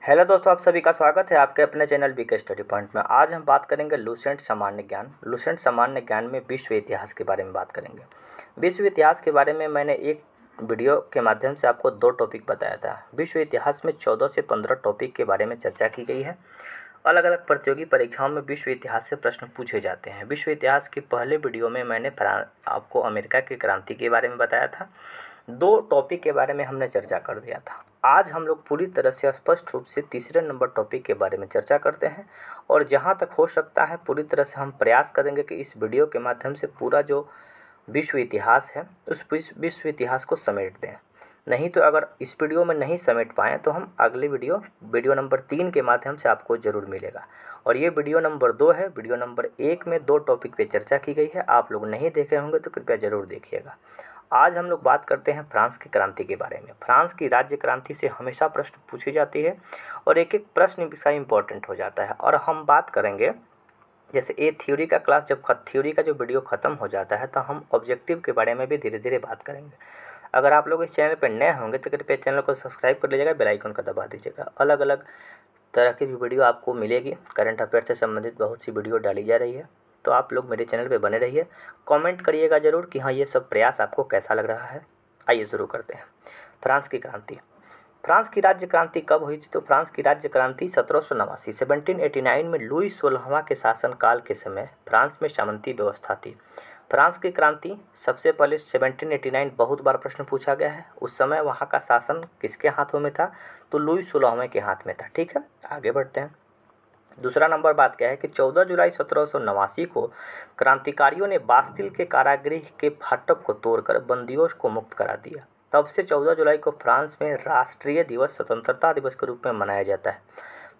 Hello दोस्तों, आप सभी का स्वागत है आपके अपने चैनल बीके स्टडी पॉइंट में। आज हम बात करेंगे लुसेंट सामान्य ज्ञान। लुसेंट सामान्य ज्ञान में विश्व इतिहास के बारे में बात करेंगे। विश्व इतिहास के बारे में मैंने एक वीडियो के माध्यम से आपको 2 टॉपिक बताया था। विश्व इतिहास में 14 से 15 टॉपिक के बारे में चर्चा की गई है। अलग अलग प्रतियोगी परीक्षाओं में विश्व इतिहास से प्रश्न पूछे जाते हैं। विश्व इतिहास के पहले वीडियो में मैंने आपको अमेरिका की क्रांति के बारे में बताया था। 2 टॉपिक के बारे में हमने चर्चा कर दिया था। आज हम लोग पूरी तरह से स्पष्ट रूप से तीसरे नंबर टॉपिक के बारे में चर्चा करते हैं और जहाँ तक हो सकता है पूरी तरह से हम प्रयास करेंगे कि इस वीडियो के माध्यम से पूरा जो विश्व इतिहास है उस विश्व इतिहास को समेट दें। नहीं तो अगर इस वीडियो में नहीं समेट पाएँ तो हम अगले वीडियो नंबर 3 के माध्यम से आपको ज़रूर मिलेगा। और ये वीडियो नंबर 2 है। वीडियो नंबर 1 में 2 टॉपिक पे चर्चा की गई है। आप लोग नहीं देखे होंगे तो कृपया ज़रूर देखिएगा। आज हम लोग बात करते हैं फ्रांस की क्रांति के बारे में। फ्रांस की राज्य क्रांति से हमेशा प्रश्न पूछी जाती है और एक एक प्रश्न इसका इम्पोर्टेंट हो जाता है। और हम बात करेंगे जैसे ये थ्योरी का क्लास, जब थ्योरी का जो वीडियो ख़त्म हो जाता है तो हम ऑब्जेक्टिव के बारे में भी धीरे धीरे बात करेंगे। अगर आप लोग इस चैनल पर नए होंगे तो कृपया चैनल को सब्सक्राइब कर लीजिएगा, बेल आइकन का दबा दीजिएगा। अलग अलग तरह की भी वीडियो आपको मिलेगी। करंट अफेयर से संबंधित बहुत सी वीडियो डाली जा रही है, तो आप लोग मेरे चैनल पे बने रहिए। कमेंट करिएगा ज़रूर कि हाँ, ये सब प्रयास आपको कैसा लग रहा है। आइए शुरू करते हैं। फ्रांस की क्रांति। फ्रांस की राज्य क्रांति कब हुई थी? तो फ्रांस की राज्य क्रांति 1789 में लुई 16वां के शासनकाल के समय फ्रांस में सामंती व्यवस्था थी। फ्रांस की क्रांति सबसे पहले 1789 बहुत बार प्रश्न पूछा गया है। उस समय वहाँ का शासन किसके हाथों में था? तो लुई 16वें के हाथ में था। ठीक है, आगे बढ़ते हैं। दूसरा नंबर बात क्या है कि 14 जुलाई 1789 को क्रांतिकारियों ने बास्तिल के कारागृह के फाटक को तोड़कर बंदियों को मुक्त करा दिया। तब से 14 जुलाई को फ्रांस में राष्ट्रीय दिवस, स्वतंत्रता दिवस के रूप में मनाया जाता है।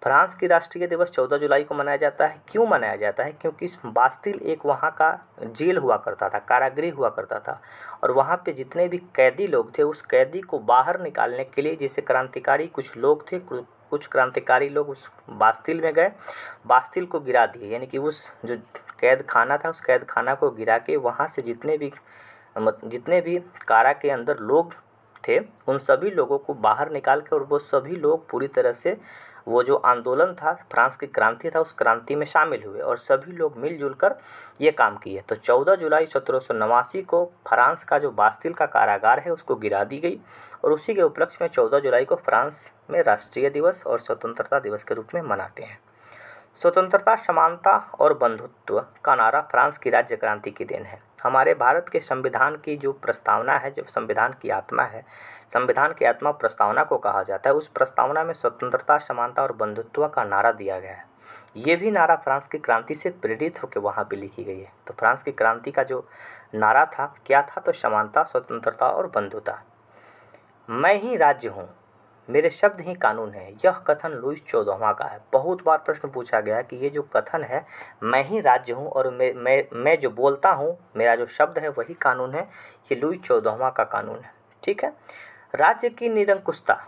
फ्रांस की राष्ट्रीय दिवस 14 जुलाई को मनाया जाता है। क्यों मनाया जाता है? क्योंकि बास्तिल एक वहाँ का जेल हुआ करता था, कारागृह हुआ करता था, और वहाँ पे जितने भी कैदी लोग थे उस कैदी को बाहर निकालने के लिए, जैसे क्रांतिकारी कुछ लोग थे, कुछ क्रांतिकारी लोग उस बास्तिल में गए, बास्तिल को गिरा दिए। यानी कि उस जो कैद खाना था उस कैद खाना को गिरा के वहाँ से जितने भी कारा के अंदर लोग थे उन सभी लोगों को बाहर निकाल के, और वो सभी लोग पूरी तरह से वो जो आंदोलन था, फ्रांस की क्रांति था, उस क्रांति में शामिल हुए और सभी लोग मिलजुल कर ये काम किए। तो 14 जुलाई 1789 को फ्रांस का जो बास्तिल का कारागार है उसको गिरा दी गई और उसी के उपलक्ष्य में 14 जुलाई को फ्रांस में राष्ट्रीय दिवस और स्वतंत्रता दिवस के रूप में मनाते हैं। स्वतंत्रता, समानता और बंधुत्व का नारा फ्रांस की राज्य क्रांति की देन है। हमारे भारत के संविधान की जो प्रस्तावना है, जो संविधान की आत्मा है, संविधान की आत्मा प्रस्तावना को कहा जाता है। उस प्रस्तावना में स्वतंत्रता, समानता और बंधुत्व का नारा दिया गया है। ये भी नारा फ्रांस की क्रांति से प्रेरित होकर वहाँ पे लिखी गई है। तो फ्रांस की क्रांति का जो नारा था क्या था? तो समानता, स्वतंत्रता और बंधुता। मैं ही राज्य हूँ, मेरे शब्द ही कानून है, यह कथन लुई 14वां का है। बहुत बार प्रश्न पूछा गया कि ये जो कथन है, मैं ही राज्य हूँ और मैं जो बोलता हूँ, मेरा जो शब्द है वही कानून है, ये लुई 14वां का कानून है। ठीक है। राज्य की निरंकुशता,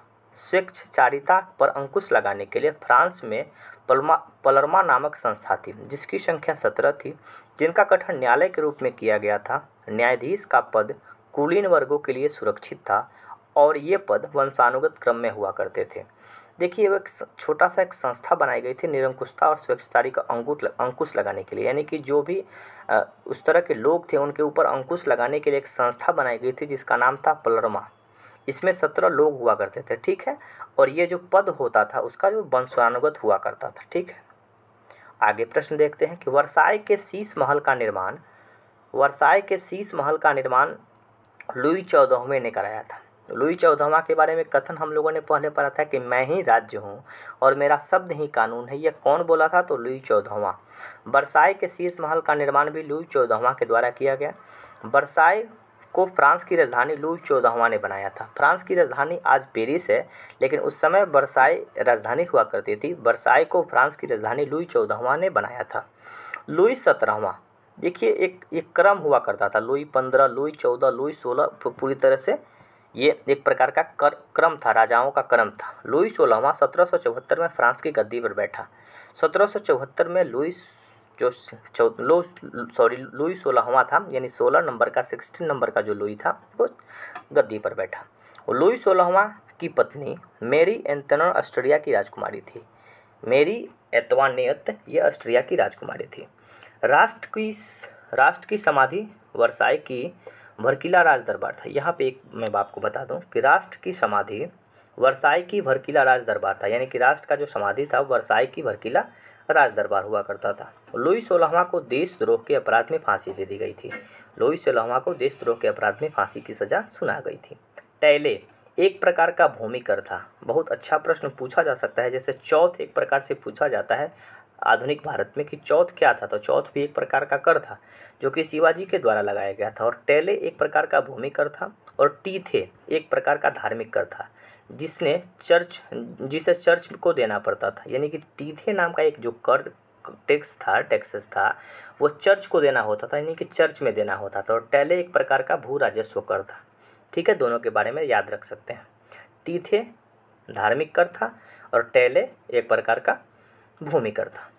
स्वेच्छाचारिता पर अंकुश लगाने के लिए फ्रांस में पलरमा नामक संस्था थी जिसकी संख्या 17 थी, जिनका गठन न्यायालय के रूप में किया गया था। न्यायाधीश का पद कुलीन वर्गों के लिए सुरक्षित था और ये पद वंशानुगत क्रम में हुआ करते थे। देखिए, वो एक छोटा सा एक संस्था बनाई गई थी निरंकुशता और स्वेच्छाचारी का अंकुश लगाने के लिए। यानी कि जो भी उस तरह के लोग थे उनके ऊपर अंकुश लगाने के लिए एक संस्था बनाई गई थी जिसका नाम था पलरमा। इसमें 17 लोग हुआ करते थे। ठीक है। और ये जो पद होता था उसका जो वंशानुगत हुआ करता था। ठीक है। आगे प्रश्न देखते हैं कि वर्साय के शीश महल का निर्माण लुई 14वें ने कराया था। लुई 14वां के बारे में कथन हम लोगों ने पहले पढ़ा था कि मैं ही राज्य हूँ और मेरा शब्द ही कानून है। यह कौन बोला था? तो लुई 14वां। वर्साय के शीश महल का निर्माण भी लुई 14वां के द्वारा किया गया। वर्साय को फ्रांस की राजधानी लुई 14वां ने बनाया था। फ्रांस की राजधानी आज पेरिस है, लेकिन उस समय वर्साय राजधानी हुआ करती थी। वर्साय को फ्रांस की राजधानी लुई 14वां ने बनाया था। लुई 17वां, देखिए एक क्रम हुआ करता था। लुई 15, लुई 14, लुई 16, पूरी तरह से ये एक प्रकार का क्रम था, राजाओं का क्रम था। लुई 16वां 1774 में फ्रांस की गद्दी पर बैठा। 1774 में लुई 16वां था, यानी 16 नंबर का 16 नंबर का जो लुई था वो गद्दी पर बैठा। और लुई 16वां की पत्नी मैरी एंटोनेट ऑस्ट्रिया की राजकुमारी थी। मैरी एंटोनेट ये ऑस्ट्रिया की राजकुमारी थी। राष्ट्र की समाधि वर्साई की भड़कीला राज दरबार था। यहाँ पे एक मैं आपको बता दूं कि राष्ट्र की समाधि वर्साई की भड़कीला राज दरबार था, यानी कि राष्ट्र का जो समाधि था वर्साई की भड़कीला राज दरबार हुआ करता था। लुई 16वां को देशद्रोह के अपराध में फांसी दे दी गई थी। लुई 16वां को देशद्रोह के अपराध में फांसी की सजा सुना गई थी। टैले एक प्रकार का भूमिकर था। बहुत अच्छा प्रश्न पूछा जा सकता है, जैसे चौथ एक प्रकार से पूछा जाता है आधुनिक भारत में कि चौथ क्या था, तो चौथ भी एक प्रकार का कर था जो कि शिवाजी के द्वारा लगाया गया था। और टेले एक प्रकार का भूमिकर था। और टीथे एक प्रकार का धार्मिक कर था जिसे चर्च को देना पड़ता था, यानी कि टीथे नाम का एक जो कर टैक्सेस था वो चर्च को देना होता था, यानी कि चर्च में देना होता था। और टेले एक प्रकार का भू राजस्व कर था। ठीक है, दोनों के बारे में याद रख सकते हैं। टीथे धार्मिक कर था और टेले एक प्रकार का भूमि कर था।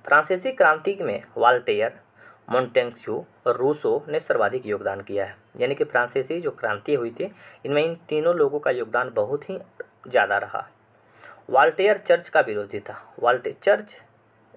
फ्रांसीसी क्रांति में वाल्टेयर, मोंटेस्क्यू और रूसो ने सर्वाधिक योगदान किया है, यानी कि फ्रांसीसी जो क्रांति हुई थी इनमें इन तीनों लोगों का योगदान बहुत ही ज़्यादा रहा। वाल्टेयर चर्च का विरोधी था। चर्च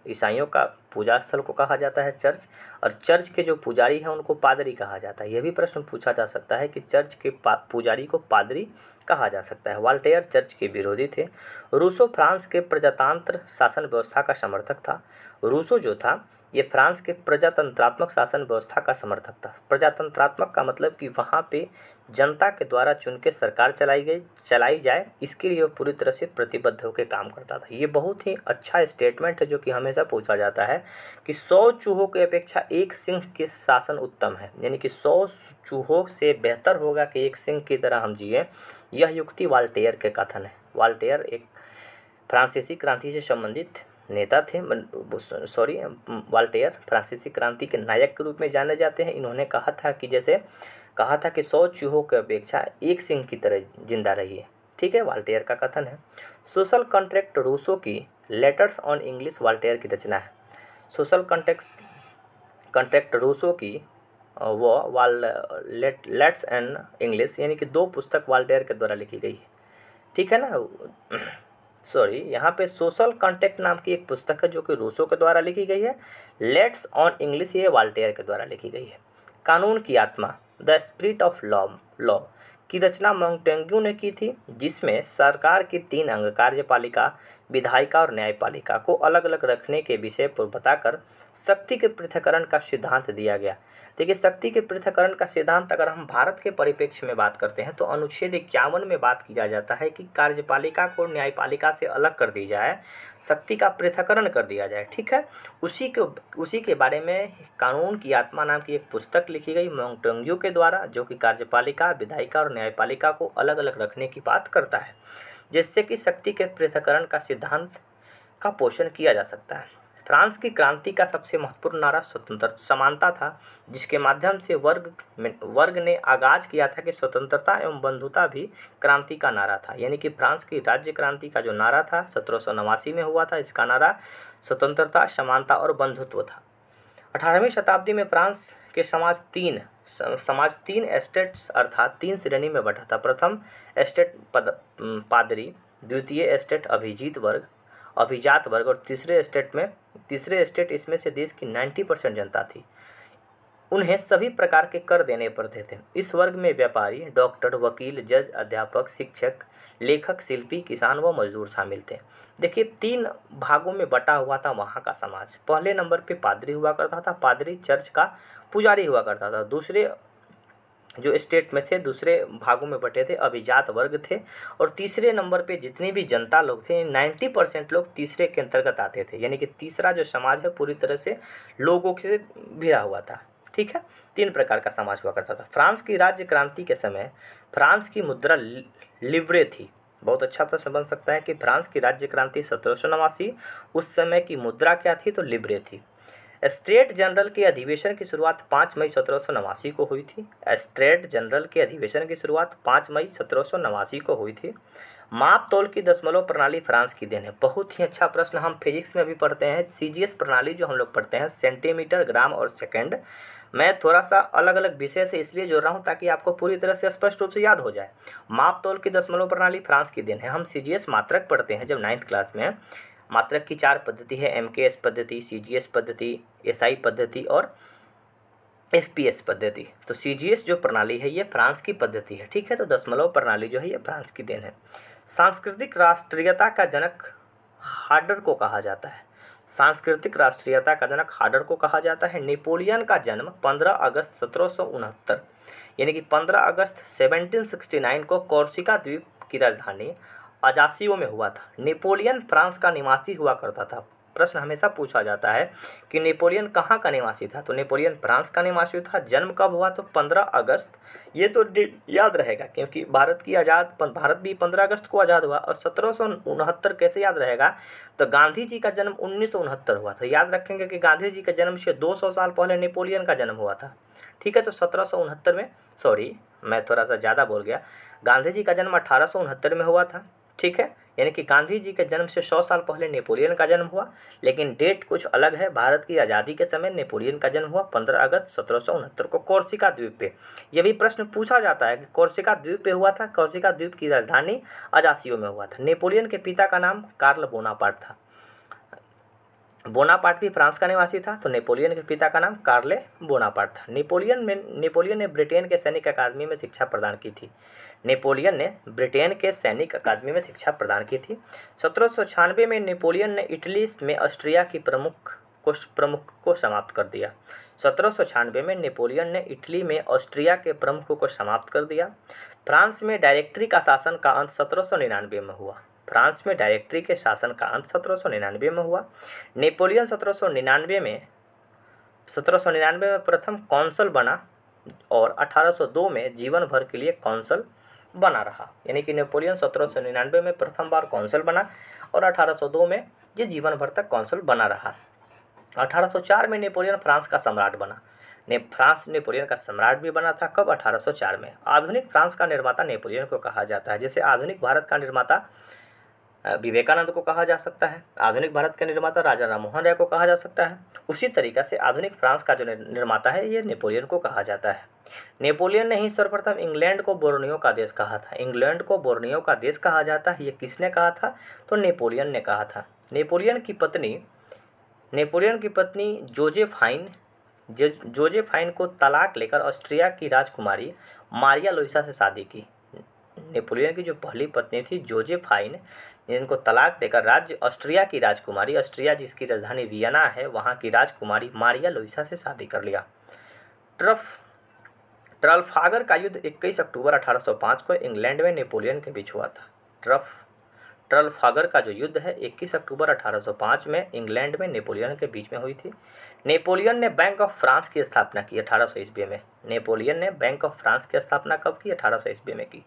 ईसाइयों का पूजा स्थल को कहा जाता है चर्च, और चर्च के जो पुजारी हैं उनको पादरी कहा जाता है। यह भी प्रश्न पूछा जा सकता है कि चर्च के पुजारी को पादरी कहा जा सकता है। वाल्टेयर चर्च के विरोधी थे। रूसो फ्रांस के प्रजातंत्र शासन व्यवस्था का समर्थक था। रूसो जो था ये फ्रांस के प्रजातंत्रात्मक शासन व्यवस्था का समर्थक था। प्रजातंत्रात्मक का मतलब कि वहाँ पे जनता के द्वारा चुन के सरकार चलाई जाए, इसके लिए वो पूरी तरह से प्रतिबद्ध होकर काम करता था। ये बहुत ही अच्छा स्टेटमेंट है जो कि हमेशा पूछा जाता है कि 100 चूहों की अपेक्षा एक सिंह के शासन उत्तम है, यानी कि 100 चूहों से बेहतर होगा कि एक सिंह की तरह हम जिए। यह युक्ति वाल्टेयर के कथन है। वाल्टेयर एक फ्रांसीसी क्रांति से संबंधित नेता थे। वाल्टेयर फ्रांसीसी क्रांति के नायक के रूप में जाने जाते हैं। इन्होंने कहा था कि 100 चूहों की अपेक्षा एक सिंह की तरह जिंदा रहिए। ठीक है, वाल्टेयर का कथन है। सोशल कॉन्ट्रैक्ट रूसो की लेटर्स ऑन इंग्लिश वाल्टेयर की रचना है। सोशल कॉन्ट्रैक्ट रूसो की वो लेट्स एंड इंग्लिश, यानी कि 2 पुस्तक वाल्टेयर के द्वारा लिखी गई है। ठीक है ना, यहाँ पे सोशल कॉन्ट्रैक्ट नाम की एक पुस्तक है जो कि रूसो के द्वारा लिखी गई है। लेट्स ऑन इंग्लिश ये वाल्टेयर के द्वारा लिखी गई है। कानून की आत्मा द स्पिरिट ऑफ लॉ की रचना मोंटेस्क्यू ने की थी, जिसमें सरकार के 3 अंग कार्यपालिका, विधायिका और न्यायपालिका को अलग अलग रखने के विषय पर बताकर शक्ति के पृथक्करण का सिद्धांत दिया गया। देखिए, शक्ति के पृथक्करण का सिद्धांत अगर हम भारत के परिप्रेक्ष्य में बात करते हैं तो अनुच्छेद 51 में बात किया जाता है कि कार्यपालिका को न्यायपालिका से अलग कर दी जाए, शक्ति का पृथक्करण कर दिया जाए। ठीक है, उसी के बारे में कानून की आत्मा नाम की एक पुस्तक लिखी गई मोंटेस्क्यू के द्वारा, जो कि कार्यपालिका, विधायिका और न्यायपालिका को अलग अलग रखने की बात करता है, जिससे कि शक्ति के पृथक्करण का सिद्धांत का पोषण किया जा सकता है। फ्रांस की क्रांति का सबसे महत्वपूर्ण नारा स्वतंत्रता समानता था, जिसके माध्यम से वर्ग ने आगाज किया था कि स्वतंत्रता एवं बंधुता भी क्रांति का नारा था। यानी कि फ्रांस की राज्य क्रांति का जो नारा था 1789 में हुआ था, इसका नारा स्वतंत्रता, समानता और बंधुत्व था। 18वीं शताब्दी में फ्रांस के समाज तीन एस्टेट्स अर्थात 3 श्रेणी में बटा था। प्रथम एस्टेट पादरी, द्वितीय एस्टेट अभिजात वर्ग और तीसरे एस्टेट इसमें से देश की 90% जनता थी। उन्हें सभी प्रकार के कर देने पड़ते थे। इस वर्ग में व्यापारी, डॉक्टर, वकील, जज, अध्यापक, शिक्षक, लेखक, शिल्पी, किसान व मजदूर शामिल थे। देखिए, 3 भागों में बटा हुआ था वहाँ का समाज। पहले नंबर पे पादरी हुआ करता था, पादरी चर्च का पुजारी हुआ करता था। दूसरे जो स्टेट में थे, दूसरे भागों में बटे थे अभिजात वर्ग थे। और तीसरे नंबर पे जितनी भी जनता लोग थे 90% लोग तीसरे के अंतर्गत आते थे, यानी कि तीसरा जो समाज है पूरी तरह से लोगों से घिरा हुआ था। ठीक है, 3 प्रकार का समाज हुआ करता था। फ्रांस की राज्य क्रांति के समय फ्रांस की मुद्रा लिब्रे थी। बहुत अच्छा प्रश्न बन सकता है कि फ्रांस की राज्य क्रांति 1789, उस समय की मुद्रा क्या थी, तो लिब्रे थी। स्टेट जनरल के अधिवेशन की शुरुआत 5 मई 1789 को हुई थी। स्टेट जनरल के अधिवेशन की शुरुआत 5 मई 1789 को हुई थी। माप तोल की दशमलव प्रणाली फ्रांस की देन है। बहुत ही अच्छा प्रश्न, हम फिजिक्स में भी पढ़ते हैं। सीजीएस प्रणाली जो हम लोग पढ़ते हैं, सेंटीमीटर, ग्राम और सेकंड। मैं थोड़ा सा अलग अलग विषय से इसलिए जोड़ रहा हूँ ताकि आपको पूरी तरह से स्पष्ट रूप से याद हो जाए। माप तौल की दशमलव प्रणाली फ्रांस की देन है। हम सीजीएस मात्रक पढ़ते हैं जब 9th क्लास में। मात्रक की 4 पद्धति है, एमकेएस पद्धति, सीजीएस पद्धति, एसआई पद्धति और एफपीएस पद्धति। तो सीजीएस जो प्रणाली है ये फ्रांस की पद्धति है, ठीक है। तो दशमलव प्रणाली जो है ये फ्रांस की देन है। सांस्कृतिक राष्ट्रीयता का जनक हार्डर को कहा जाता है। सांस्कृतिक राष्ट्रीयता का जनक हार्डर को कहा जाता है। नेपोलियन का जन्म 15 अगस्त 1769 यानी कि 15 अगस्त 1769 को कोर्सिका द्वीप की राजधानी अजासियो में हुआ था। नेपोलियन फ्रांस का निवासी हुआ करता था। प्रश्न हमेशा पूछा जाता है कि नेपोलियन कहाँ का निवासी था, तो नेपोलियन फ्रांस का निवासी था। जन्म कब हुआ, तो 15 अगस्त। ये तो याद रहेगा क्योंकि भारत भी 15 अगस्त को आज़ाद हुआ। और 1769 कैसे याद रहेगा, तो गांधी जी का जन्म 1969 हुआ था। याद रखेंगे कि गांधी जी के जन्म से 200 साल पहले नेपोलियन का जन्म हुआ था, ठीक है। तो 1769 में, सॉरी मैं थोड़ा सा ज़्यादा बोल गया, गांधी जी का जन्म 1869 में हुआ था, ठीक है। यानी कि गांधी जी के जन्म से 100 साल पहले नेपोलियन का जन्म हुआ, लेकिन डेट कुछ अलग है। भारत की आज़ादी के समय नेपोलियन का जन्म हुआ 15 अगस्त 1769 को कोर्सिका द्वीप पे। यह भी प्रश्न पूछा जाता है कि कोर्सिका द्वीप पे हुआ था। कोर्सिका द्वीप की राजधानी अजासियो में हुआ था। नेपोलियन के पिता का नाम कार्ल बोनापार्ट था। बोनापार्ट भी फ्रांस का निवासी था, तो नेपोलियन के पिता का नाम कार्ले बोनापार्ट था। नेपोलियन ने ब्रिटेन के सैनिक अकादमी में शिक्षा प्रदान की थी। नेपोलियन ने ब्रिटेन के सैनिक अकादमी में शिक्षा प्रदान की थी। 1796 में नेपोलियन ने इटली में ऑस्ट्रिया की प्रमुख को समाप्त कर दिया। 1796 में नेपोलियन ने इटली में ऑस्ट्रिया के प्रमुख को समाप्त कर दिया। फ्रांस में डायरेक्टरी का शासन का अंत 1799 में हुआ। फ्रांस में डायरेक्टरी के शासन का अंत 1799 में हुआ। नेपोलियन 1799 में प्रथम कौंसल बना और 1802 में जीवन भर के लिए कौंसल बना रहा। यानी कि नेपोलियन 1799 में प्रथम बार कौंसल बना और 1802 में ये जीवन भर तक कौंसल बना रहा। 1804 में नेपोलियन फ्रांस का सम्राट बना। फ्रांस नेपोलियन का सम्राट भी बना था। कब, 1804 में। आधुनिक फ्रांस का निर्माता नेपोलियन को कहा जाता है। जैसे आधुनिक भारत का निर्माता विवेकानंद को कहा जा सकता है, आधुनिक भारत के निर्माता राजा राममोहन राय को कहा जा सकता है, उसी तरीक़ा से आधुनिक फ्रांस का जो निर्माता है ये नेपोलियन को कहा जाता है। नेपोलियन ने ही सर्वप्रथम इंग्लैंड को बोर्नियो का देश कहा था। इंग्लैंड को बोर्नियो का देश कहा जाता है। ये किसने कहा था, तो नेपोलियन ने कहा था। नेपोलियन की पत्नी जोजेफाइन को तलाक लेकर ऑस्ट्रिया की राजकुमारी मारिया लुइसा से शादी की। नेपोलियन की जो पहली पत्नी थी जोजेफाइन, जिनको तलाक देकर ऑस्ट्रिया की राजकुमारी, ऑस्ट्रिया जिसकी राजधानी वियना है, वहाँ की राजकुमारी मारिया लुइसा से शादी कर लिया। ट्रफालगर का युद्ध 21 अक्टूबर 1805 को इंग्लैंड में नेपोलियन के बीच हुआ था। ट्रफालगर का जो युद्ध है 21 अक्टूबर 1805 में इंग्लैंड में नेपोलियन के बीच में हुई थी। नेपोलियन ने बैंक ऑफ फ्रांस की स्थापना की 1800 ईस्वी में। नेपोलियन ने बैंक ऑफ फ्रांस की स्थापना कब की, 1800 ईस्वी में की।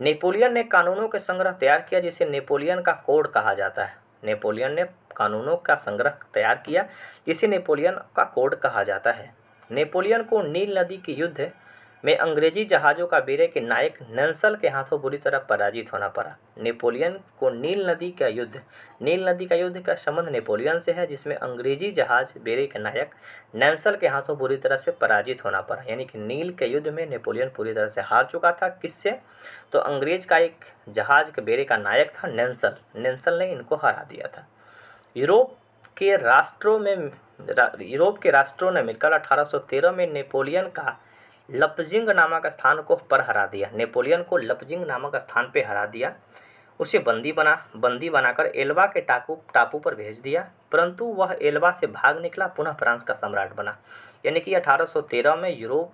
नेपोलियन ने कानूनों के संग्रह तैयार किया जिसे नेपोलियन का कोड कहा जाता है। नेपोलियन ने कानूनों का संग्रह तैयार किया जिसे नेपोलियन का कोड कहा जाता है। नेपोलियन को नील नदी के युद्ध में अंग्रेजी जहाज़ों का बेड़े के नायक नैल्सन के हाथों बुरी तरह पराजित होना पड़ा। नेपोलियन को नील नदी का युद्ध का संबंध नेपोलियन से है, जिसमें अंग्रेजी जहाज़ बेड़े के नायक नैल्सन के हाथों बुरी तरह से पराजित होना पड़ा। यानी कि नील के युद्ध में नेपोलियन पूरी तरह से हार चुका था। किससे, तो अंग्रेज का एक जहाज़ के बेड़े का नायक था नैल्सन ने इनको हरा दिया था। यूरोप के राष्ट्रों ने मिलकर 1813 में नेपोलियन का लपजिंग नामक स्थान को पर हरा दिया। नेपोलियन को लपजिंग नामक स्थान पे हरा दिया। उसे बंदी बनाकर एल्बा के टापू पर भेज दिया, परंतु वह एल्बा से भाग निकला, पुनः फ्रांस का सम्राट बना। यानी कि 1813 में यूरोप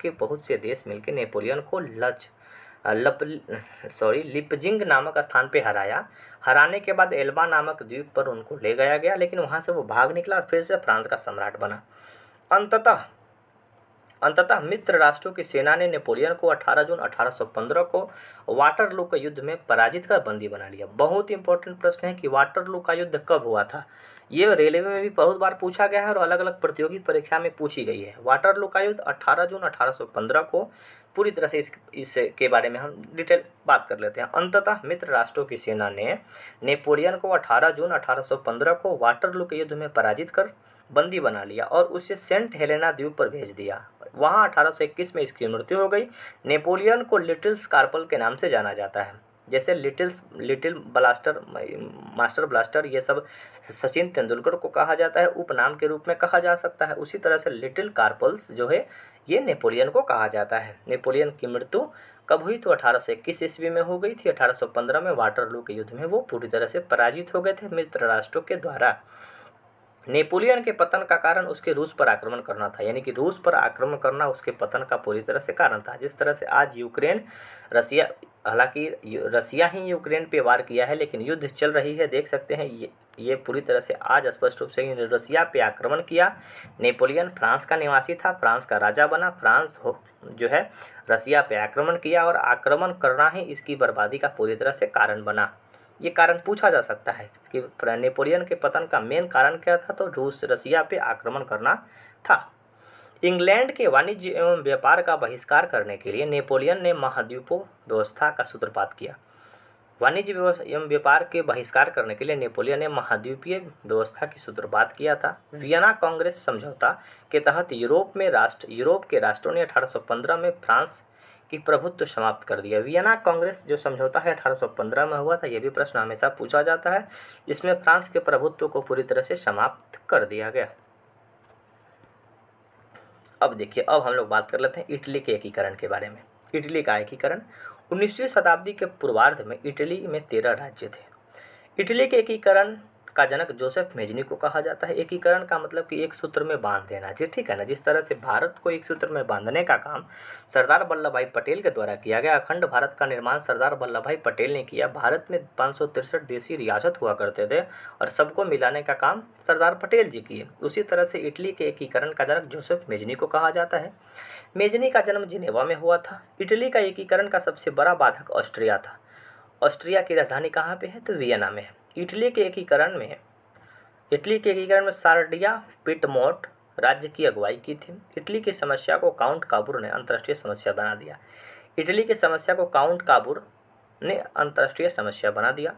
के बहुत से देश मिलकर नेपोलियन को लिपजिंग नामक स्थान पे हराया। हराने के बाद एल्बा नामक द्वीप पर उनको ले गया गया, लेकिन वहाँ से वो भाग निकला और फिर से फ्रांस का सम्राट बना। अंततः मित्र राष्ट्रों की सेना ने नेपोलियन को 18 जून 1815 को वाटरलू के युद्ध में पराजित कर बंदी बना लिया। बहुत इंपॉर्टेंट प्रश्न है कि वाटरलू का युद्ध कब हुआ था। ये रेलवे में भी बहुत बार पूछा गया है और अलग अलग प्रतियोगी परीक्षा में पूछी गई है। वाटरलू का युद्ध 18 जून 1815 को पूरी तरह से इसके बारे में हम डिटेल बात कर लेते हैं। अंततः मित्र राष्ट्रों की सेना ने नेपोलियन को 18 जून 1815 को वाटरलू के युद्ध में पराजित कर बंदी बना लिया और उसे सेंट हेलेना द्वीप पर भेज दिया। वहाँ 1821 में इसकी मृत्यु हो गई। नेपोलियन को लिटिल स्कारपल के नाम से जाना जाता है। जैसे लिटिल ब्लास्टर, मास्टर ब्लास्टर, ये सब सचिन तेंदुलकर को कहा जाता है, उपनाम के रूप में कहा जा सकता है। उसी तरह से लिटिल कार्पल्स जो है ये नेपोलियन को कहा जाता है। नेपोलियन की मृत्यु कब हुई? तो 1821 ईस्वी में हो गई थी। 1815 में वाटरलू के युद्ध में वो पूरी तरह से पराजित हो गए थे मित्र राष्ट्रों के द्वारा। नेपोलियन के पतन का कारण उसके रूस पर आक्रमण करना था, यानी कि रूस पर आक्रमण करना उसके पतन का पूरी तरह से कारण था। जिस तरह से आज यूक्रेन रसिया, हालांकि रसिया ही यूक्रेन पे वार किया है, लेकिन युद्ध चल रही है, देख सकते हैं ये पूरी तरह से आज स्पष्ट रूप से रसिया पे आक्रमण किया। नेपोलियन फ्रांस का निवासी था, फ्रांस का राजा बना, फ्रांस जो है रसिया पे आक्रमण किया और आक्रमण करना ही इसकी बर्बादी का पूरी तरह से कारण बना। ये कारण पूछा जा सकता है कि नेपोलियन के पतन का मेन कारण क्या था? तो रसिया पे आक्रमण करना था। इंग्लैंड के वाणिज्य एवं व्यापार का बहिष्कार करने के लिए नेपोलियन ने महाद्वीपों व्यवस्था का सूत्रपात किया। वाणिज्य एवं व्यापार के बहिष्कार करने के लिए नेपोलियन ने महाद्वीपीय व्यवस्था की सूत्रपात किया था। वियना कांग्रेस समझौता के तहत यूरोप के राष्ट्रों ने 1815 में फ्रांस की प्रभुत्व समाप्त कर दिया। वियना कांग्रेस जो समझौता है 1815 में हुआ था, यह भी प्रश्न हमेशा पूछा जाता है, जिसमें फ्रांस के प्रभुत्व को पूरी तरह से समाप्त कर दिया गया। अब देखिए, अब हम लोग बात कर लेते हैं इटली के एकीकरण के बारे में। इटली का एकीकरण 19वीं शताब्दी के पूर्वार्ध में इटली में 13 राज्य थे। इटली के एकीकरण का जनक जोसेफ मेजनी को कहा जाता है। एकीकरण का मतलब कि एक सूत्र में बांध देना, जी ठीक है ना। जिस तरह से भारत को एक सूत्र में बांधने का काम सरदार वल्लभ भाई पटेल के द्वारा किया गया। अखंड भारत का निर्माण सरदार वल्लभ भाई पटेल ने किया। भारत में 563 देशी रियासत हुआ करते थे और सबको मिलाने का काम सरदार पटेल जी किए। उसी तरह से इटली के एकीकरण का जनक जोसेफ मेजनी को कहा जाता है। मेजनी का जन्म जिनेवा में हुआ था। इटली का एकीकरण का सबसे बड़ा बाधक ऑस्ट्रिया था। ऑस्ट्रिया की राजधानी कहाँ पे है? तो वियना में है। इटली के एकीकरण में सार्डिया पिटमोट राज्य की अगुवाई की थी। इटली की समस्या को काउंट काबूर ने अंतर्राष्ट्रीय समस्या बना दिया। इटली की समस्या को काउंट काबूर ने अंतर्राष्ट्रीय समस्या बना दिया।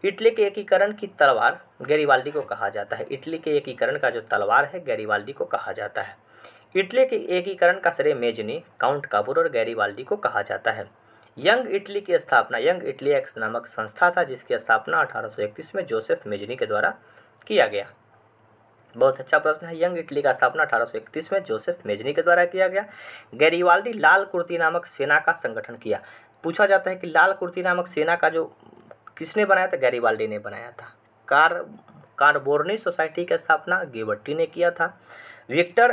इटली के एकीकरण की तलवार गैरिबाल्डी को कहा जाता है। इटली के एकीकरण का जो तलवार है गैरिबाल्डी को कहा जाता है। इटली के एकीकरण का श्रेय मेजनी, काउंट काबूर और गैरिबाल्डी को कहा जाता है। यंग इटली की स्थापना यंग इटली एक्स नामक संस्था था, जिसकी स्थापना 1831 में जोसेफ मेजनी के द्वारा किया गया। बहुत अच्छा प्रश्न है। यंग इटली का स्थापना 1831 में जोसेफ मेजनी के द्वारा किया गया। गैरिबाल्डी लाल कुर्ती नामक सेना का संगठन किया। पूछा जाता है कि लाल कुर्ती नामक सेना का जो किसने बनाया था? गैरिबाल्डी ने बनाया था। कारबोर्नी सोसाइटी की स्थापना गिबर्टी ने किया था। विक्टर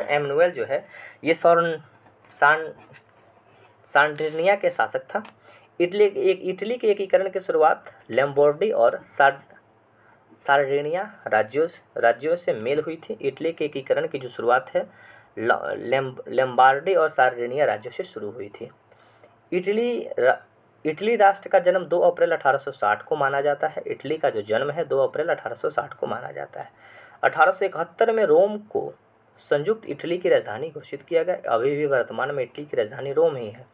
एमनुएल जो है ये सांडिनिया के शासक था। इटली के एकीकरण की शुरुआत लैम्बोर्डी और सार्डिनिया राज्यों से मेल हुई थी। इटली के एकीकरण की जो शुरुआत है लैम्बार्डी और सार्डिनिया राज्यों से शुरू हुई थी। इटली राष्ट्र का जन्म 2 अप्रैल 1860 को माना जाता है। इटली का जो जन्म है 2 अप्रैल 1860 को माना जाता है। 1871 में रोम को संयुक्त इटली की राजधानी घोषित किया गया। अभी भी वर्तमान में इटली की राजधानी रोम ही है।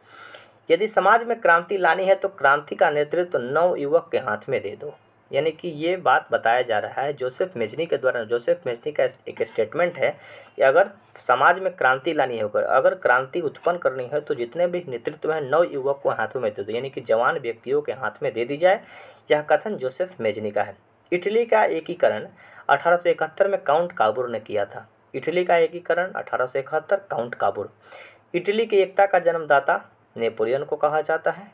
यदि समाज में क्रांति लानी है तो क्रांति का नेतृत्व नव युवक के हाथ में दे दो, यानी कि ये बात बताया जा रहा है जोसेफ मेजनी के द्वारा। जोसेफ मेजनी का एक स्टेटमेंट है कि अगर समाज में क्रांति लानी है, अगर क्रांति उत्पन्न करनी है तो जितने भी नेतृत्व हैं नव युवक को हाथों में दे दो, यानी कि जवान व्यक्तियों के हाथ में दे दी जाए। यह कथन जोसेफ मेजनी का है। इटली का एकीकरण 1871 में काउंट काबूर ने किया था। इटली का एकीकरण 1871 काउंट काबूर। इटली की एकता का जन्मदाता नेपोलियन को कहा जाता है।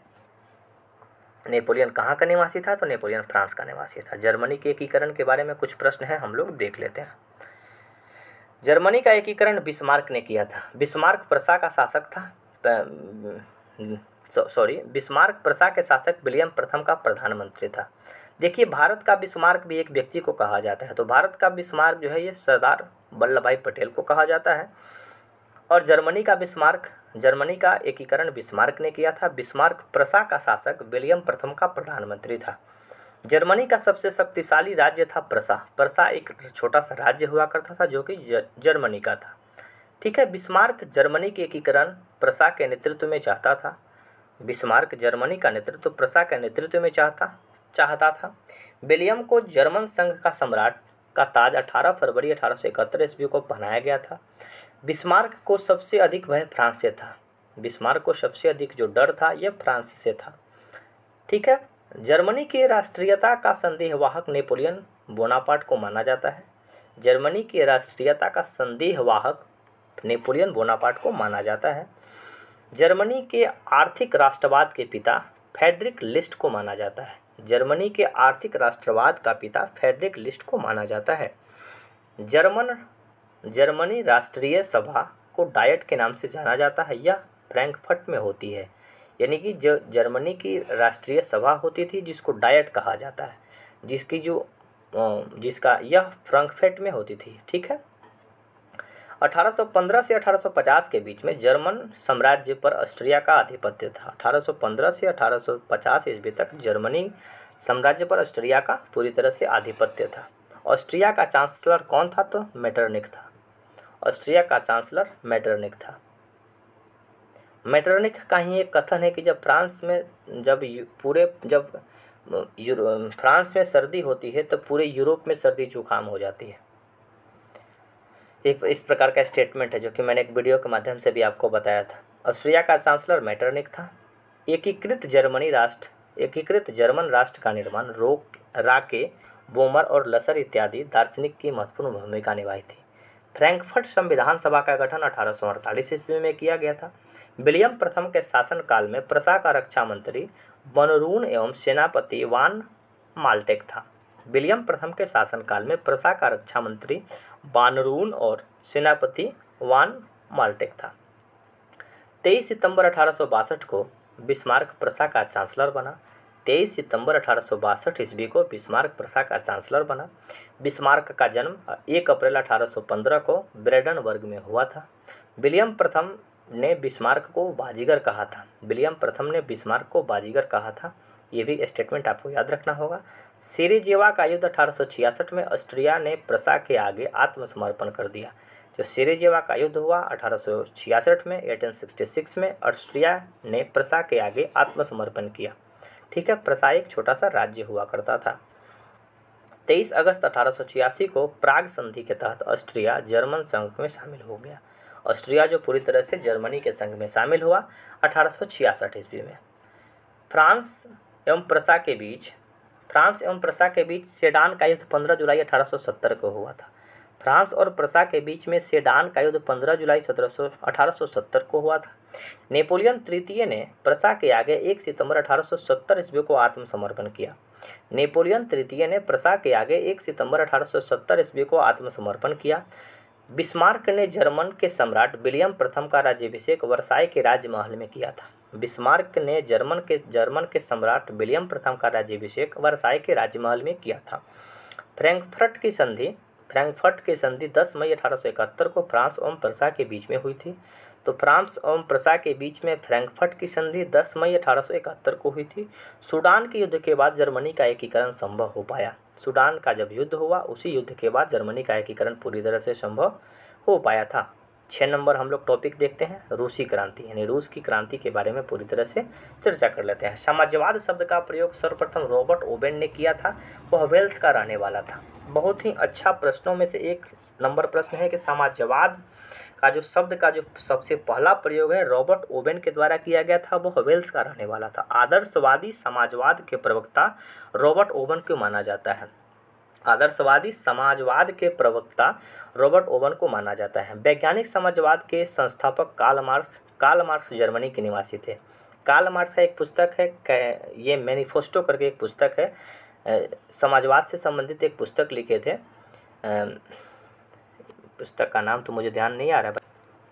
नेपोलियन कहाँ का निवासी था? तो नेपोलियन फ्रांस का निवासी था। जर्मनी के एकीकरण के बारे में कुछ प्रश्न हैं, हम लोग देख लेते हैं। जर्मनी का एकीकरण बिस्मार्क ने किया था। बिस्मार्क प्रसा का शासक था। बिस्मार्क प्रसा के शासक विलियम प्रथम का प्रधानमंत्री था। देखिए, भारत का बिस्मार्क भी एक व्यक्ति को कहा जाता है। तो भारत का बिस्मार्क जो है ये सरदार वल्लभ भाई पटेल को कहा जाता है। और जर्मनी का एकीकरण बिस्मार्क ने किया था। बिस्मार्क प्रसा का शासक विलियम प्रथम का प्रधानमंत्री था। जर्मनी का सबसे शक्तिशाली राज्य था प्रसा। प्रसा एक छोटा सा राज्य हुआ करता था जो कि जर्मनी का था। ठीक है, बिस्मार्क जर्मनी के एकीकरण प्रसा के नेतृत्व में चाहता था। बिस्मार्क जर्मनी का नेतृत्व प्रसा के नेतृत्व में चाहता चाहता था। विलियम को जर्मन संघ का सम्राट का ताज 18 फरवरी 1871 ईस्वी को पहनाया गया था। बिस्मार्क को सबसे अधिक भय फ्रांस से था। बिस्मार्क को सबसे अधिक जो डर था यह फ्रांस से था। ठीक है। जर्मनी की राष्ट्रीयता का संदेहवाहक नेपोलियन बोनापार्ट को माना जाता है। जर्मनी की राष्ट्रीयता का संदेहवाहक नेपोलियन बोनापार्ट को माना जाता है। जर्मनी के आर्थिक राष्ट्रवाद के पिता फ्रेडरिक लिस्ट को माना जाता है। जर्मनी के आर्थिक राष्ट्रवाद का पिता फ्रेडरिक लिस्ट को माना जाता है। जर्मनी राष्ट्रीय सभा को डायट के नाम से जाना जाता है। यह फ्रैंकफर्ट में होती है। यानी कि जो जर्मनी की राष्ट्रीय सभा होती थी जिसको डायट कहा जाता है, जिसका यह फ्रैंकफर्ट में होती थी। ठीक है। 1815 से 1850 के बीच में जर्मन साम्राज्य पर ऑस्ट्रिया का आधिपत्य था। 1815 से 1850 ईस्वी तक जर्मनी साम्राज्य पर ऑस्ट्रिया का पूरी तरह से आधिपत्य था। ऑस्ट्रिया का चांसलर कौन था? तो मेटरनिख था। ऑस्ट्रिया का चांसलर मेटरनिख था। मेटरनिख का ही एक कथन है कि जब फ्रांस में सर्दी होती है तो पूरे यूरोप में सर्दी जुकाम हो जाती है। एक इस प्रकार का स्टेटमेंट है जो कि मैंने एक वीडियो के माध्यम से भी आपको बताया था। ऑस्ट्रिया का चांसलर मेटरनिख था। एकीकृत जर्मन राष्ट्र का निर्माण राके, बोमर और लसर इत्यादि दार्शनिक की महत्वपूर्ण भूमिका निभाई थी। फ्रैंकफर्ट संविधान सभा का गठन 1848 ईस्वी में किया गया था। विलियम प्रथम के शासनकाल में प्रशा का रक्षा मंत्री बनरून एवं सेनापति वान माल्टेक था। विलियम प्रथम के शासनकाल में प्रशा का रक्षा मंत्री बानरून और सेनापति वान माल्टेक था। 23 सितंबर 1862 को बिस्मार्क प्रशा का चांसलर बना। 23 सितंबर 1862 ईस्वी को बिस्मार्क प्रशा का चांसलर बना। बिस्मार्क का जन्म 1 अप्रैल 1815 को ब्रेडनबर्ग में हुआ था। विलियम प्रथम ने बिस्मार्क को बाजीगर कहा था। विलियम प्रथम ने बिस्मार्क को बाजीगर कहा था। ये भी स्टेटमेंट आपको याद रखना होगा। सेरेजेवा का युद्ध 1866 में ऑस्ट्रिया ने प्रशा के आगे आत्मसमर्पण कर दिया। जो सेरेजेवा का युद्ध हुआ 1866 में 1866 में ऑस्ट्रिया ने प्रशा के आगे आत्मसमर्पण किया। ठीक है। प्रशा एक छोटा सा राज्य हुआ करता था। 23 अगस्त 1886 को प्राग संधि के तहत ऑस्ट्रिया जर्मन संघ में शामिल हो गया। ऑस्ट्रिया जो पूरी तरह से जर्मनी के संघ में शामिल हुआ 1866 ईस्वी में। फ्रांस एवं प्रशा के बीच सेडान का युद्ध 15 जुलाई 1870 को हुआ था। फ्रांस और प्रशा के बीच में सेडान का युद्ध 15 जुलाई 1870 को हुआ था। नेपोलियन तृतीय ने प्रशा के आगे 1 सितंबर 1870 ईस्वी को आत्मसमर्पण किया। नेपोलियन तृतीय ने प्रशा के आगे 1 सितंबर 1870 ईस्वी को आत्मसमर्पण किया। बिस्मार्क ने जर्मन के सम्राट विलियम प्रथम का राज्याभिषेक वर्साई के राजमहल में किया था। बिस्मार्क ने जर्मन के सम्राट विलियम प्रथम का राज्याभिषेक वर्साई के राजमहल में किया था। फ्रैंकफर्ट की संधि 10 मई 1871 को फ्रांस एवं प्रशा के बीच में हुई थी। तो फ्रांस एवं प्रशा के बीच में फ्रैंकफर्ट की संधि 10 मई 1871 को हुई थी। सूडान के युद्ध के बाद जर्मनी का एकीकरण संभव हो पाया। सूडान का जब युद्ध हुआ उसी युद्ध के बाद जर्मनी का एकीकरण पूरी तरह से संभव हो पाया था। 6 नंबर हम लोग टॉपिक देखते हैं, रूसी क्रांति, यानी रूस की क्रांति के बारे में पूरी तरह से चर्चा कर लेते हैं। समाजवाद शब्द का प्रयोग सर्वप्रथम रॉबर्ट ओवेन ने किया था। वह वेल्स का रहने वाला था। बहुत ही अच्छा प्रश्नों में से एक नंबर प्रश्न है कि समाजवाद का जो शब्द का जो सबसे पहला प्रयोग है रॉबर्ट ओवेन के द्वारा किया गया था, वह वेल्स का रहने वाला था। आदर्शवादी समाजवाद के प्रवक्ता रॉबर्ट ओवेन को माना जाता है। आदर्शवादी समाजवाद के प्रवक्ता रॉबर्ट ओवेन को माना जाता है। वैज्ञानिक समाजवाद के संस्थापक कार्ल मार्क्स जर्मनी के निवासी थे। कार्ल मार्क्स का एक पुस्तक है, ये मैनिफेस्टो करके एक पुस्तक है, समाजवाद से संबंधित एक पुस्तक लिखे थे। पुस्तक का नाम तो मुझे ध्यान नहीं आ रहा है,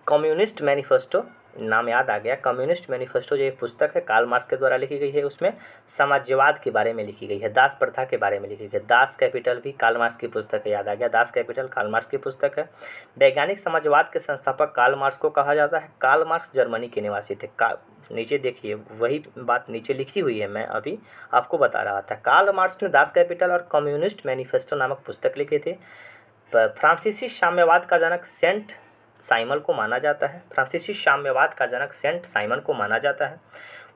कम्युनिस्ट मैनिफेस्टो नाम याद आ गया। कम्युनिस्ट मैनिफेस्टो जो एक पुस्तक है कार्ल मार्क्स के द्वारा लिखी गई है, उसमें समाजवाद के बारे में लिखी गई है, दास प्रथा के बारे में लिखी गई है। दास कैपिटल भी कार्ल मार्क्स की पुस्तक है, याद आ गया, दास कैपिटल कार्ल मार्क्स की पुस्तक है। वैज्ञानिक समाजवाद के संस्थापक कार्ल मार्क्स को कहा जाता है। कार्ल मार्क्स जर्मनी के निवासी थे। नीचे देखिए वही बात नीचे लिखी हुई है, मैं अभी आपको बता रहा था। कार्ल मार्क्स ने दास कैपिटल और कम्युनिस्ट मैनिफेस्टो नामक पुस्तक लिखे थे। फ्रांसीसी साम्यवाद का जनक सेंट साइमन को माना जाता है। फ्रांसीसी साम्यवाद का जनक सेंट साइमन को माना जाता है।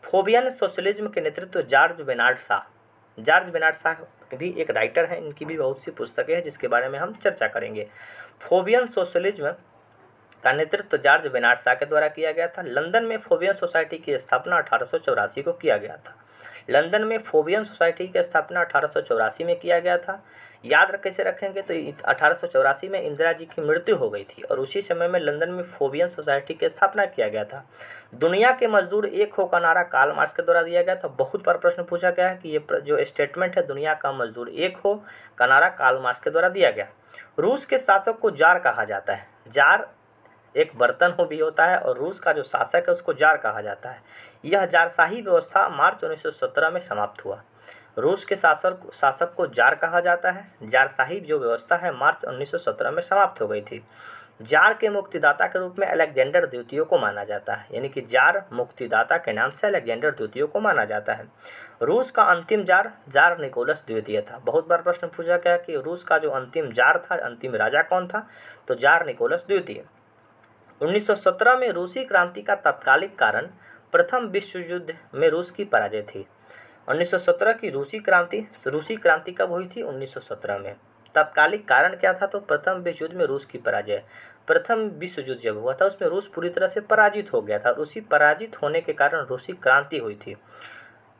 फोबियन सोशलिज्म के नेतृत्व जॉर्ज बेनार्ड शा जॉर्ज बेर्नार्ड शॉ भी एक राइटर हैं, इनकी भी बहुत सी पुस्तकें हैं जिसके बारे में हम चर्चा करेंगे। फोबियन सोशलिज्म का नेतृत्व जॉर्ज बेर्नार्ड शॉ के द्वारा किया गया था। लंदन में फोबियन सोसाइटी की स्थापना 1884 को किया गया था। लंदन में फोबियन सोसाइटी की स्थापना 1884 में किया गया था। याद कैसे रखेंगे तो 1884 में इंदिरा जी की मृत्यु हो गई थी और उसी समय में लंदन में फोबियन सोसाइटी की स्थापना किया गया था। दुनिया के मजदूर एक हो का नारा कार्ल मार्क्स के द्वारा दिया गया था। बहुत बार प्रश्न पूछा गया है कि ये जो स्टेटमेंट है दुनिया का मजदूर एक हो का नारा कार्ल मार्क्स के द्वारा दिया गया। रूस के शासक को जार कहा जाता है। जार एक बर्तन हो भी होता है और रूस का जो शासक है उसको जार कहा जाता है। यह जारशाही व्यवस्था मार्च 1917 में समाप्त हुआ। रूस के शासक को जार कहा जाता है। जारशाही जो व्यवस्था है मार्च 1917 में समाप्त हो गई थी। जार के मुक्तिदाता के रूप में अलेक्जेंडर द्वितीय को माना जाता है, यानी कि जार मुक्तिदाता के नाम से अलेक्जेंडर द्वितीय को माना जाता है। रूस का अंतिम जार निकोलस द्वितीय था। बहुत बार प्रश्न पूछा गया कि रूस का जो अंतिम जार था, अंतिम राजा कौन था, तो जार निकोलस द्वितीय। 1917 में रूसी क्रांति का तात्कालिक कारण प्रथम विश्व युद्ध में रूस की पराजय थी। 1917 की रूसी क्रांति कब हुई थी? 1917 में। तात्कालिक कारण क्या था? तो प्रथम विश्व युद्ध में रूस की पराजय। प्रथम विश्व युद्ध जब हुआ था उसमें रूस पूरी तरह से पराजित हो गया था। रूसी पराजित होने के कारण रूसी क्रांति हुई थी।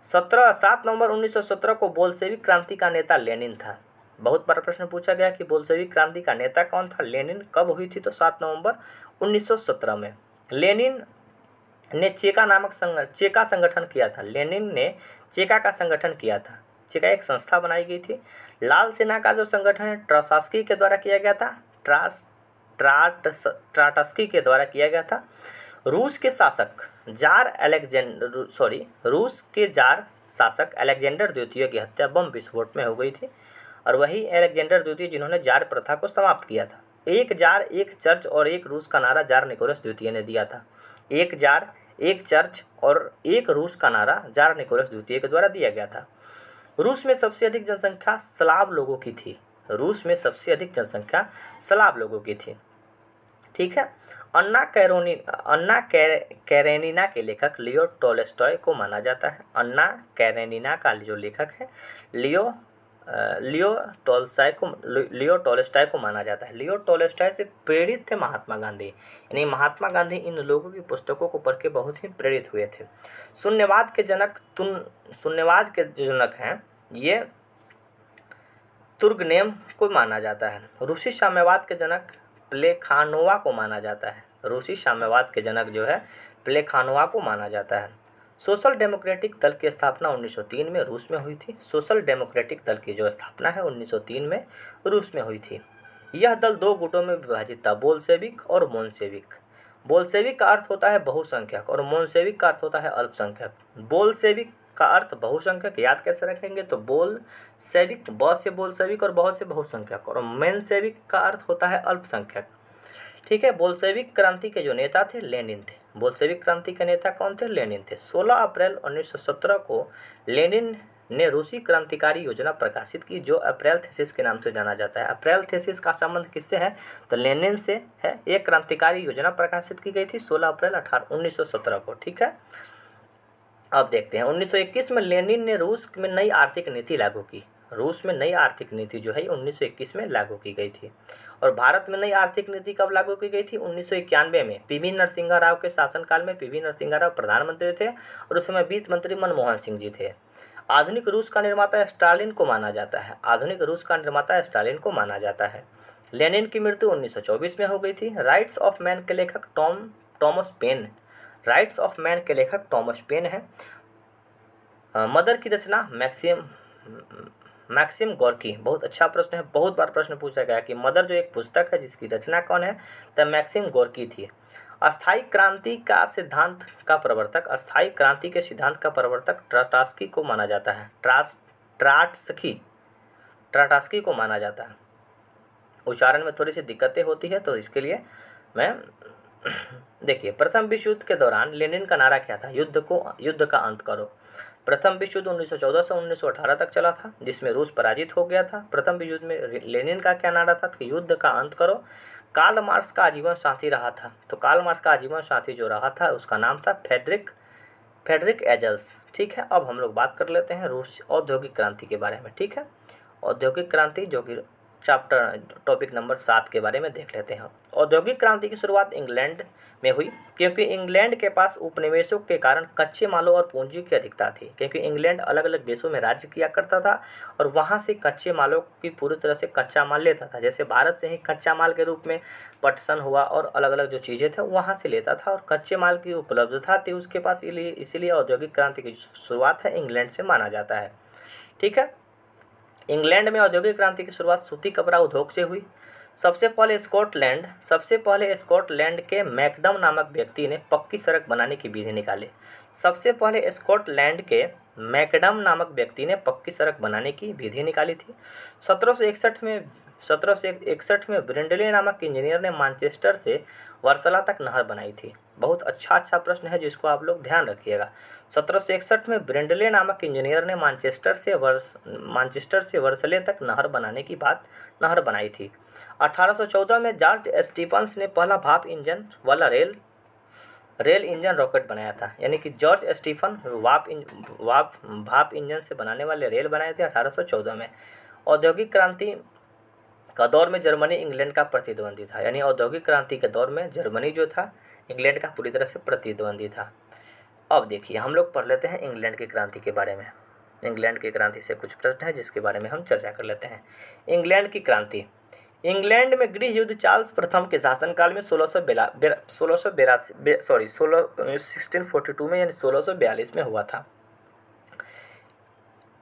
7 नवंबर 1917 को बोल्शेविक क्रांति का नेता लेनिन था। बहुत बार प्रश्न पूछा गया कि बोल्शेविक क्रांति का नेता कौन था? लेनिन। कब हुई थी? तो 7 नवंबर 1917 में। लेनिन ने चेका संगठन किया था। लेनिन ने चेका का संगठन किया था। चेका एक संस्था बनाई गई थी। लाल सेना का जो संगठन है ट्राटस्की के द्वारा किया गया था। ट्राटस्की के द्वारा किया गया था। रूस के जार शासक अलेक्जेंडर द्वितीय की हत्या बम विस्फोट में हो गई थी और वही अलेक्जेंडर द्वितीय जिन्होंने जार प्रथा को समाप्त किया था। एक जार, एक चर्च और एक रूस का नारा जार निकोलस द्वितीय ने दिया था। एक जार, एक चर्च और एक रूस का नारा जार निकोलस द्वितीय के द्वारा दिया गया था। रूस में सबसे अधिक जनसंख्या स्लाव लोगों की थी। रूस में सबसे अधिक जनसंख्या स्लाव लोगों की थी। ठीक है। अन्ना कैरेनिना के लेखक लियो टॉल्स्टॉय को माना जाता है। अन्ना कैरेनिना का जो लेखक है लियो टॉल्स्टॉय को माना जाता है। लियो टॉल्स्टॉय से प्रेरित थे महात्मा गांधी, यानी महात्मा गांधी इन लोगों की पुस्तकों को पढ़ के बहुत ही प्रेरित हुए थे। शून्यवाद के जो जनक हैं ये तुर्गनेव को माना जाता है। रूसी साम्यवाद के जनक प्लेखानोवा को माना जाता है। रूसी साम्यवाद के जनक जो है प्लेखानोवा को माना जाता है। सोशल डेमोक्रेटिक दल की स्थापना 1903 में रूस में हुई थी। सोशल डेमोक्रेटिक दल की जो स्थापना है 1903 में रूस में हुई थी। यह दल 2 गुटों में विभाजित था, बोल्शेविक और मोन्शेविक। बोल्शेविक का अर्थ होता है बहुसंख्यक और मोन्शेविक का अर्थ होता है अल्पसंख्यक। बोल्शेविक का अर्थ बहुसंख्यक, याद कैसे रखेंगे तो बोल्शेविक, ब से बोल्शेविक और बहुत से बहुसंख्यक, और मेन्शेविक का अर्थ होता है अल्पसंख्यक। ठीक है। बोल्शेविक क्रांति के जो नेता थे लेनिन थे। बोल्शेविक क्रांति के नेता कौन थे? लेनिन थे। 16 अप्रैल 1917 को लेनिन ने रूसी क्रांतिकारी योजना प्रकाशित की जो अप्रैल थीसिस के नाम से जाना जाता है। अप्रैल थीसिस का संबंध किससे है? तो लेनिन से है। एक क्रांतिकारी योजना प्रकाशित की गई थी 16 अप्रैल 1917 को। ठीक है। अब देखते हैं 1921 में लेनिन ने रूस में नई आर्थिक नीति लागू की। रूस में नई आर्थिक नीति जो है 1921 में लागू की गई थी। और भारत में नई आर्थिक नीति कब लागू की गई थी? 1991 में। पीवी नरसिम्हा राव के शासनकाल में पीवी नरसिम्हा राव प्रधानमंत्री थे और उस समय वित्त मंत्री मनमोहन सिंह जी थे। आधुनिक रूस का निर्माता स्टालिन को माना जाता है। आधुनिक रूस का निर्माता स्टालिन को माना जाता है। लेनिन की मृत्यु 1924 में हो गई थी। राइट्स ऑफ मैन के लेखक टॉमस पेन है। मदर की रचना मैक्सिम गोर्की। बहुत अच्छा प्रश्न है, बहुत बार प्रश्न पूछा गया कि मदर जो एक पुस्तक है जिसकी रचना कौन है, तो मैक्सिम गोर्की थी। अस्थायी क्रांति के सिद्धांत का प्रवर्तक ट्राटस्की को माना जाता है। ट्राटस्की को माना जाता है। उच्चारण में थोड़ी सी दिक्कतें होती है तो इसके लिए मैं देखिए, प्रथम विश्व युद्ध के दौरान लेनिन का नारा क्या था? युद्ध का अंत करो। प्रथम विश्व युद्ध 1914 से 1918 तक चला था जिसमें रूस पराजित हो गया था। प्रथम विश्व युद्ध में लेनिन का क्या नारा था? कि युद्ध का अंत करो। कार्ल मार्क्स का आजीवन साथी रहा था। तो कार्ल मार्क्स का आजीवन साथी जो रहा था उसका नाम था फ्रेडरिक फ्रेडरिक एंजल्स। ठीक है, अब हम लोग बात कर लेते हैं रूस औद्योगिक क्रांति के बारे में। ठीक है, औद्योगिक क्रांति जो कि टॉपिक नंबर 7 के बारे में देख लेते हैं। औद्योगिक क्रांति की शुरुआत इंग्लैंड में हुई, क्योंकि इंग्लैंड के पास उपनिवेशों के कारण कच्चे मालों और पूंजी की अधिकता थी। क्योंकि इंग्लैंड अलग अलग देशों में राज्य किया करता था और वहाँ से कच्चे मालों की पूरी तरह से कच्चा माल लेता था। जैसे भारत से ही कच्चा माल के रूप में पटसन हुआ और अलग अलग जो चीज़ें थे वहाँ से लेता था और कच्चे माल की उपलब्धता थी उसके पास, इसीलिए औद्योगिक क्रांति की शुरुआत है इंग्लैंड से माना जाता है। ठीक है, इंग्लैंड में औद्योगिक क्रांति की शुरुआत सूती कपड़ा उद्योग से हुई। सबसे पहले स्कॉटलैंड के मैकडम नामक व्यक्ति ने पक्की सड़क बनाने की विधि निकाली। सबसे पहले स्कॉटलैंड के मैकडम नामक व्यक्ति ने पक्की सड़क बनाने की विधि निकाली थी। 1761 में ब्रिंडले नामक इंजीनियर ने मैनचेस्टर से वर्सला तक नहर बनाई थी। बहुत अच्छा प्रश्न है जिसको आप लोग ध्यान रखिएगा। 1761 में ब्रिंडले नामक इंजीनियर ने मैनचेस्टर से वर्सले तक नहर बनाई थी। 1814 में जॉर्ज स्टीफंस ने पहला भाप इंजन वाला रेल इंजन रॉकेट बनाया था। यानी कि जॉर्ज स्टीफन भाप इंजन से बनाने वाले रेल बनाए थे 1814 में। औद्योगिक क्रांति का दौर में जर्मनी इंग्लैंड का प्रतिद्वंदी था। यानी औद्योगिक क्रांति के दौर में जर्मनी जो था इंग्लैंड का पूरी तरह से प्रतिद्वंदी था। अब देखिए हम लोग पढ़ लेते हैं इंग्लैंड की क्रांति के बारे में। इंग्लैंड की क्रांति से कुछ प्रश्न है जिसके बारे में हम चर्चा कर लेते हैं। इंग्लैंड की क्रांति। इंग्लैंड में गृह युद्ध चार्ल्स प्रथम के शासनकाल में 1642 में यानी 1642 में हुआ था।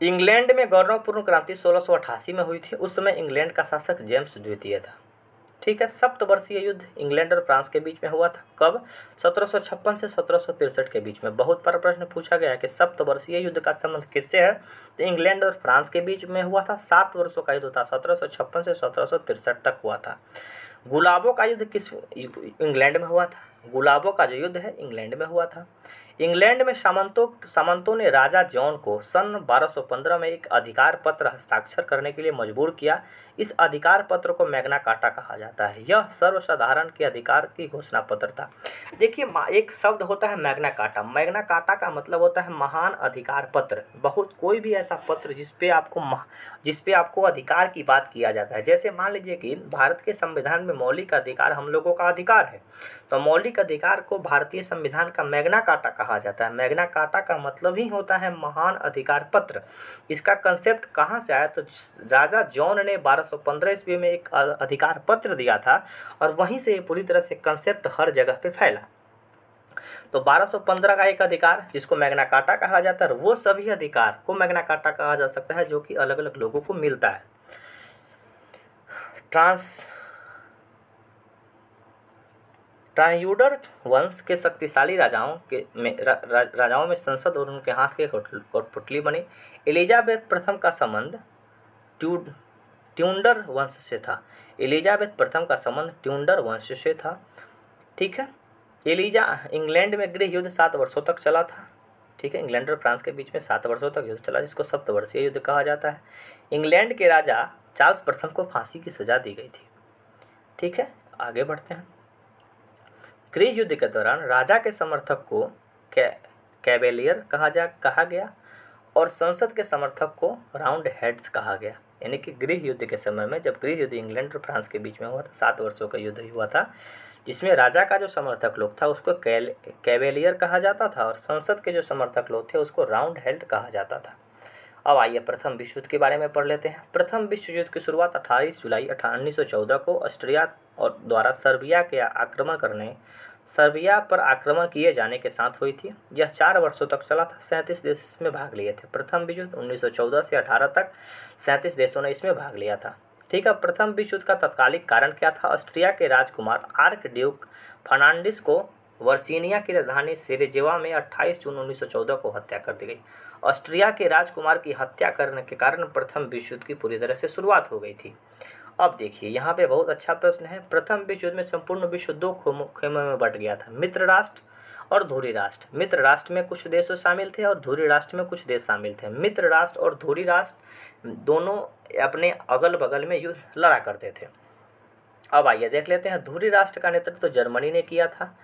इंग्लैंड में गौरवपूर्ण क्रांति 1688 में हुई थी। उस समय इंग्लैंड का शासक जेम्स द्वितीय था। ठीक है, सप्तवर्षीय युद्ध इंग्लैंड और फ्रांस के बीच में हुआ था। कब? 1756 से 1763 के बीच में। बहुत बार प्रश्न पूछा गया कि सप्तवर्षीय युद्ध का संबंध किससे है, तो इंग्लैंड और फ्रांस के बीच में हुआ था। 7 वर्षों का युद्ध था, 1756 से 1763 तक हुआ था। गुलाबों का युद्ध इंग्लैंड में हुआ था। गुलाबों का जो युद्ध है इंग्लैंड में हुआ था। इंग्लैंड में सामंतों ने राजा जॉन को सन 1215 में एक अधिकार पत्र हस्ताक्षर करने के लिए मजबूर किया। इस अधिकार पत्र को मैग्ना कार्टा कहा जाता है। यह सर्वसाधारण के अधिकार की घोषणा पत्र था। देखिए एक शब्द होता है मैग्ना कार्टा। मैग्ना कार्टा का मतलब होता है महान अधिकार पत्र। कोई भी ऐसा पत्र जिसपे आपको अधिकार की बात किया जाता है। जैसे मान लीजिए कि भारत के संविधान में मौलिक अधिकार हम लोगों का अधिकार है, तो मौलिक अधिकार को भारतीय संविधान का मैग्ना कार्टा कहा जाता है। मैग्ना कार्टा का मतलब ही होता है महान अधिकार पत्र। इसका कंसेप्ट कहाँ से आया, तो राजा जॉन ने 1215 ईस्वी में एक अधिकार पत्र दिया था और वहीं से पूरी तरह से कंसेप्ट हर जगह पे फैला। तो 1215 का एक अधिकार जिसको मैग्ना कार्टा कहा जाता है, वो सभी अधिकार को मैग्ना कार्टा कहा जा सकता है जो कि अलग अलग लोगों को मिलता है। ट्रांयूडर वंश के शक्तिशाली राजाओं में संसद और उनके हाथ के कठपुतली बनी। एलिजाबेथ प्रथम का संबंध ट्यूडर वंश से था। ट्यूडर वंश से था। ठीक है, इंग्लैंड में गृह युद्ध 7 वर्षों तक चला था। ठीक है, इंग्लैंड और फ्रांस के बीच में 7 वर्षों तक युद्ध चला, जिसको सप्तवर्षीय युद्ध कहा जाता है। इंग्लैंड के राजा चार्ल्स प्रथम को फांसी की सजा दी गई थी। ठीक है, आगे बढ़ते हैं। गृह युद्ध के दौरान राजा के समर्थक को कैवेलियर कहा गया और संसद के समर्थक को राउंड हेड्स कहा गया। यानी कि गृह युद्ध के समय में, जब गृह युद्ध इंग्लैंड और फ्रांस के बीच में हुआ था, 7 वर्षों का युद्ध हुआ था, जिसमें राजा का जो समर्थक लोग था उसको कैवेलियर कहा जाता था और संसद के जो समर्थक लोग थे उसको राउंड हेड कहा जाता था। अब आइए प्रथम विश्व युद्ध के बारे में पढ़ लेते हैं। प्रथम विश्व युद्ध की शुरुआत 28 जुलाई 1914 को ऑस्ट्रिया और द्वारा सर्बिया पर आक्रमण किए जाने के साथ हुई थी। यह 4 वर्षों तक चला था। 37 देश इसमें भाग लिए थे। प्रथम विश्व युद्ध 1914 से 18 तक 37 देशों ने इसमें भाग लिया था। ठीक है, प्रथम विश्व युद्ध का तत्कालिक कारण क्या था? ऑस्ट्रिया के राजकुमार आर्क ड्यूक फर्नांडिस को वर्जीनिया की राजधानी सेरेजेवा में 28 जून 1914 को हत्या कर दी गई। ऑस्ट्रिया के राजकुमार की हत्या करने के कारण प्रथम विश्व युद्ध की पूरी तरह से शुरुआत हो गई थी। अब देखिए यहाँ पे बहुत अच्छा प्रश्न है। प्रथम विश्व युद्ध में संपूर्ण विश्व 2 खेमों में बट गया था, मित्र राष्ट्र और धुरी राष्ट्र। मित्र राष्ट्र में कुछ देश शामिल थे और धुरी राष्ट्र में कुछ देश शामिल थे। मित्र राष्ट्र और धुरी राष्ट्र दोनों अपने अगल बगल में युद्ध लड़ा करते थे। अब आइए देख लेते हैं। धुरी राष्ट्र का नेतृत्व तो जर्मनी ने किया था।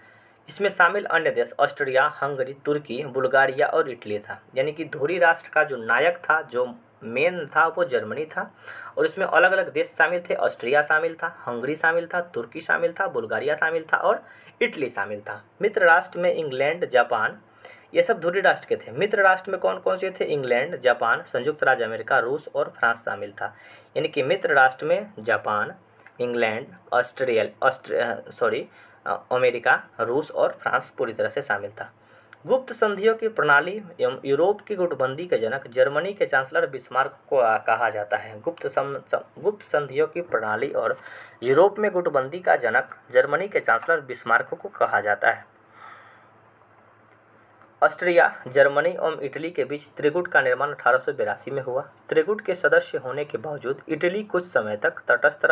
इसमें शामिल अन्य देश ऑस्ट्रिया, हंगरी, तुर्की, बुल्गारिया और इटली था। यानी कि धुरी राष्ट्र का जो नायक था, जो मेन था, वो जर्मनी था। और इसमें अलग अलग देश शामिल थे। ऑस्ट्रिया शामिल था, हंगरी शामिल था, तुर्की शामिल था, बुल्गारिया शामिल था और इटली शामिल था। मित्र राष्ट्र में इंग्लैंड, जापान, ये सब धुरी राष्ट्र के थे। मित्र राष्ट्र में कौन कौन से थे? इंग्लैंड, जापान, संयुक्त राज्य अमेरिका, रूस और फ्रांस शामिल था। यानी कि मित्र राष्ट्र में जापान, इंग्लैंड, अमेरिका, रूस और फ्रांस पूरी तरह से शामिल था। गुप्त संधियों की प्रणाली एवं यूरोप की गुटबंदी के जनक जर्मनी के चांसलर बिस्मार्क को कहा जाता है। गुप्त संधियों की प्रणाली और यूरोप में गुटबंदी का जनक जर्मनी के चांसलर बिस्मार्क को कहा जाता है। ऑस्ट्रिया, जर्मनी एवं इटली के बीच त्रिगुट का निर्माण 1882 में हुआ। त्रिगुट के सदस्य होने के बावजूद इटली कुछ समय तक तटस्थ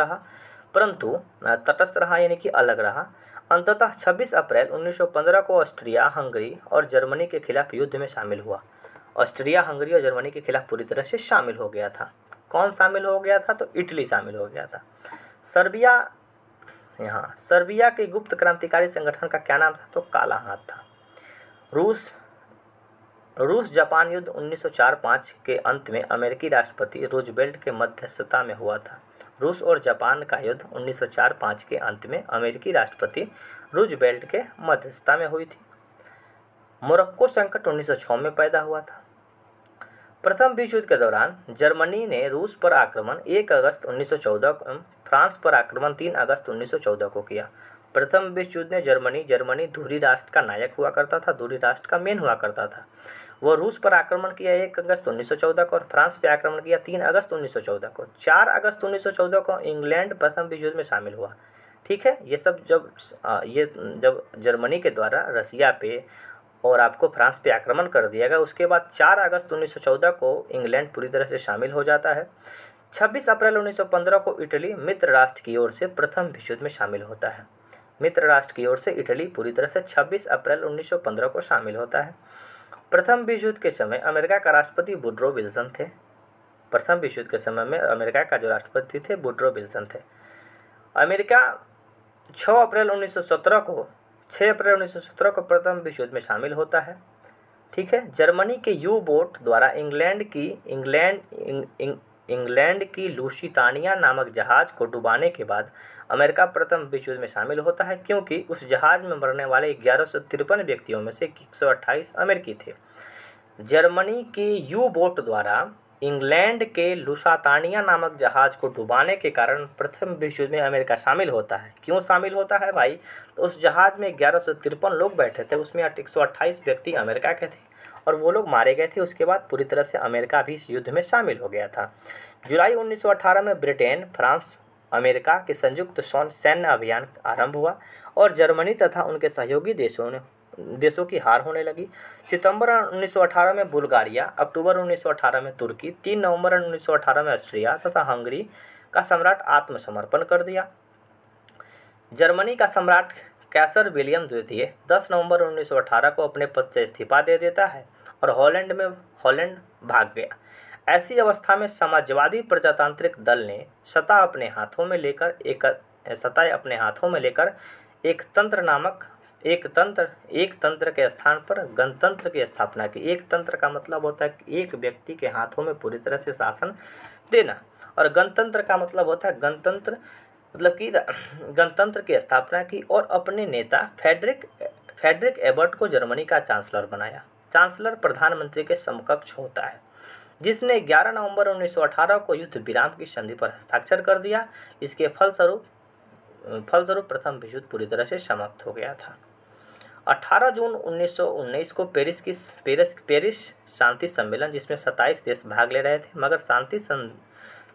रहा यानी कि अलग रहा। अंततः 26 अप्रैल 1915 को ऑस्ट्रिया, हंगरी और जर्मनी के खिलाफ युद्ध में शामिल हुआ। ऑस्ट्रिया, हंगरी और जर्मनी के खिलाफ पूरी तरह से शामिल हो गया था। कौन शामिल हो गया था? तो इटली शामिल हो गया था। सर्बिया के गुप्त क्रांतिकारी संगठन का क्या नाम था? तो काला हाथ था। रूस जापान युद्ध 1904-05 के अंत में अमेरिकी राष्ट्रपति रूजवेल्ट के मध्यस्थता में हुआ था। रूस और जापान का युद्ध 1904-05 के अंत में अमेरिकी राष्ट्रपति रूजवेल्ट के मध्यस्थता में हुई थी। मोरक्को संकट 1906 में पैदा हुआ था। प्रथम विश्व युद्ध के दौरान जर्मनी ने रूस पर आक्रमण 1 अगस्त 1914 एवं फ्रांस पर आक्रमण 3 अगस्त 1914 को किया। प्रथम विश्व युद्ध में जर्मनी धुरी राष्ट्र का नायक हुआ करता था, धुरी राष्ट्र का मेन हुआ करता था। वो रूस पर आक्रमण किया 1 अगस्त 1914 को और फ्रांस पर आक्रमण किया 3 अगस्त 1914 को। 4 अगस्त 1914 को इंग्लैंड प्रथम विश्व युद्ध में शामिल हुआ। ठीक है, ये सब जब जर्मनी के द्वारा रसिया पे और आपको फ्रांस पे आक्रमण कर दिया गया, उसके बाद 4 अगस्त 1914 को इंग्लैंड पूरी तरह से शामिल हो जाता है। 26 अप्रैल 1915 को इटली मित्र राष्ट्र की ओर से प्रथम विश्व युद्ध में शामिल होता है। मित्र राष्ट्र की ओर से इटली पूरी तरह से 26 अप्रैल 1915 को शामिल होता है। प्रथम विश्व युद्ध के समय अमेरिका का राष्ट्रपति वुडरो विल्सन थे। प्रथम विश्व युद्ध के समय में अमेरिका का जो राष्ट्रपति थे वुडरो विल्सन थे। अमेरिका 6 अप्रैल 1917 को प्रथम विश्व युद्ध में शामिल होता है। ठीक है, जर्मनी के यू बोट द्वारा इंग्लैंड की लुसितानिया नामक जहाज को डुबाने के बाद अमेरिका प्रथम विश्व युद्ध में शामिल होता है, क्योंकि उस जहाज में मरने वाले 1153 व्यक्तियों में से 128 अमेरिकी थे। जर्मनी की यू बोट द्वारा इंग्लैंड के लुसातानिया नामक जहाज को डुबाने के कारण प्रथम विश्व युद्ध में अमेरिका शामिल होता है। क्यों शामिल होता है भाई? तो उस जहाज में 1153 लोग बैठे थे, उसमें 128 व्यक्ति अमेरिका के थे और वो लोग मारे गए थे। उसके बाद पूरी तरह से अमेरिका भी इस युद्ध में शामिल हो गया था। जुलाई 1918 में ब्रिटेन, फ्रांस, अमेरिका के संयुक्त सैन्य अभियान आरंभ हुआ और जर्मनी तथा उनके सहयोगी देशों की हार होने लगी। सितंबर 1918 में बुल्गारिया, अक्टूबर 1918 में तुर्की, 3 नवंबर 1918 में ऑस्ट्रिया तथा हंगरी का सम्राट आत्मसमर्पण कर दिया। जर्मनी का सम्राट कैसर विलियम द्वितीय 10 नवंबर 1918 को अपने पद से इस्तीफा दे देता है और हॉलैंड भाग गया। ऐसी अवस्था में समाजवादी प्रजातांत्रिक दल ने सत्ता अपने हाथों में लेकर एक तंत्र के स्थान पर गणतंत्र की स्थापना की। एक तंत्र का मतलब होता है कि एक व्यक्ति के हाथों में पूरी तरह से शासन देना, और गणतंत्र का मतलब होता है गणतंत्र की स्थापना की और अपने नेता फ्रेडरिक एबर्ट को जर्मनी का चांसलर बनाया। चांसलर प्रधानमंत्री के समकक्ष होता है, जिसने 11 नवंबर 1918 को युद्ध विराम की संधि पर हस्ताक्षर कर दिया। इसके फलस्वरूप प्रथम विश्व युद्ध पूरी तरह से समाप्त हो गया था। 18 जून 1919 को पेरिस शांति सम्मेलन, जिसमें 27 देश भाग ले रहे थे, मगर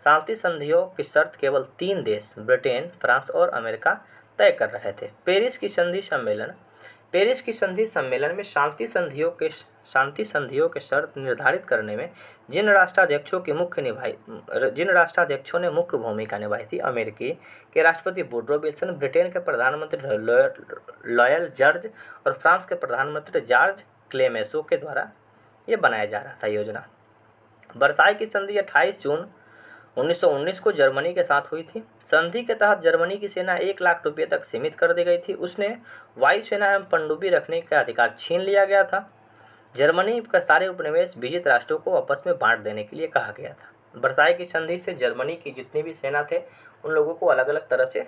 शांति संधियों की शर्त केवल 3 देश ब्रिटेन, फ्रांस और अमेरिका तय कर रहे थे। पेरिस की संधि सम्मेलन में शांति संधियों के शर्त निर्धारित करने में जिन राष्ट्राध्यक्षों ने मुख्य भूमिका निभाई थी, अमेरिकी के राष्ट्रपति वुडरो विल्सन, ब्रिटेन के प्रधानमंत्री लॉयल जॉर्ज और फ्रांस के प्रधानमंत्री जॉर्ज क्लेमेंसो के द्वारा ये बनाया जा रहा था योजना। वर्साई की संधि 28 जून 1919 को जर्मनी के साथ हुई थी। संधि के तहत जर्मनी की सेना 1 लाख रुपये तक सीमित कर दी गई थी। उसने वायुसेना एवं पनडुब्बी रखने का अधिकार छीन लिया गया था। जर्मनी का सारे उपनिवेश विजित राष्ट्रों को आपस में बांट देने के लिए कहा गया था। वर्साई की संधि से जर्मनी की जितनी भी सेना थे उन लोगों को अलग अलग तरह से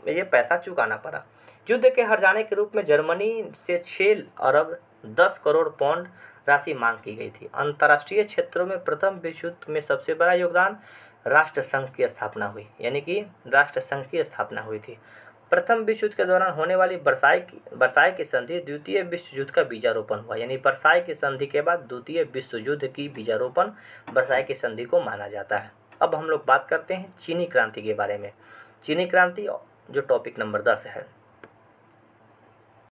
ये पैसा चुकाना पड़ा। युद्ध के हार जाने के रूप में जर्मनी से 6 अरब 10 करोड़ पाउंड राशि मांग की गई थी। अंतर्राष्ट्रीय क्षेत्रों में प्रथम विश्व युद्ध में सबसे बड़ा योगदान राष्ट्रसंघ की स्थापना हुई, यानी कि राष्ट्रसंघ की स्थापना हुई थी। प्रथम विश्व युद्ध के दौरान होने वाली वर्साई की संधि द्वितीय विश्व युद्ध का बीजारोपण हुआ, यानी वर्साई की संधि के बाद द्वितीय विश्व युद्ध की बीजारोपण वर्साई की संधि को माना जाता है। अब हम लोग बात करते हैं चीनी क्रांति के बारे में। चीनी क्रांति जो टॉपिक नंबर 10 है।